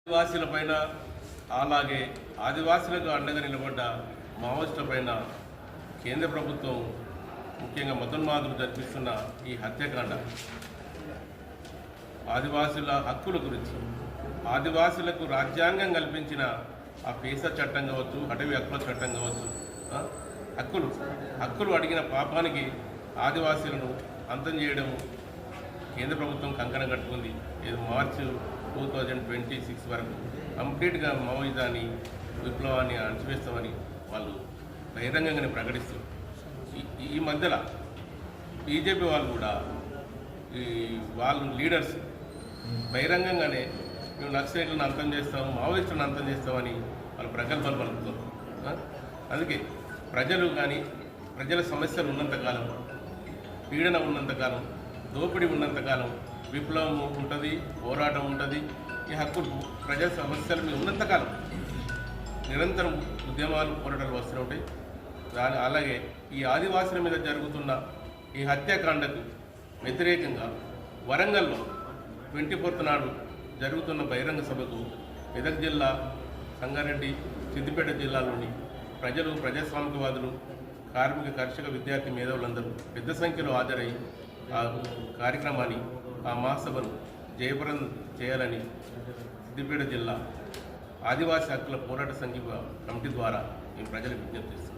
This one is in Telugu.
ఆదివాసీలపైన అలాగే ఆదివాసీలకు అండగా నిలబడ్డ మావోయిస్టులపైన కేంద్ర ప్రభుత్వం ముఖ్యంగా మతోన్మాదులు జరిపిస్తున్న ఈ హత్యాకాండ ఆదివాసుల హక్కుల గురించి ఆదివాసులకు రాజ్యాంగం కల్పించిన ఆ పేసా చట్టం కావచ్చు, అటవీ హక్కుల చట్టం కావచ్చు, హక్కులు అడిగిన పాపానికి ఆదివాసీలను అంతం చేయడం కేంద్ర ప్రభుత్వం కంకణం కట్టుకుంది. ఇది మార్చి 2026 వరకు కంప్లీట్గా మావోయిజాన్ని విప్లవాన్ని అణచివేస్తామని వాళ్ళు బహిరంగంగానే ప్రకటిస్తారు. ఈ మధ్యలో బీజేపీ వాళ్ళు కూడా వాళ్ళు లీడర్స్ బహిరంగంగానే మేము నక్సలైట్లను అంతం చేస్తాము, మావోయిస్టులను అంతం చేస్తామని వాళ్ళు ప్రగల్భాలు పలుకుతారు. అందుకే ప్రజలు కానీ ప్రజల సమస్యలు ఉన్నంతకాలం, పీడన ఉన్నంతకాలం, దోపిడీ ఉన్నంతకాలం విప్లవం ఉంటుంది, పోరాటం ఉంటుంది. ఈ హక్కులు ప్రజా సమస్యలు మీద ఉన్నంతకాలం నిరంతరం ఉద్యమాలు, పోరాటాలు వస్తూ ఉంటాయి. అలాగే ఈ ఆదివాసుల మీద జరుగుతున్న ఈ హత్యాకాండకు వ్యతిరేకంగా వరంగల్లో 24th నాడు జరుగుతున్న బహిరంగ సభకు మెదక్ జిల్లా, సంగారెడ్డి, సిద్దిపేట జిల్లాలోని ప్రజలు, ప్రజాస్వామికవాదులు, కార్మిక, కర్షక, విద్యార్థి మేధావులందరూ పెద్ద సంఖ్యలో హాజరై ఆ కార్యక్రమాన్ని, ఆ మహాసభను జయప్రదం చేయాలని సిద్దిపేట జిల్లా ఆదివాసీ హక్కుల పోరాట సంఘ కమిటీ ద్వారా మేము ప్రజలకు విజ్ఞప్తి చేస్తున్నాం.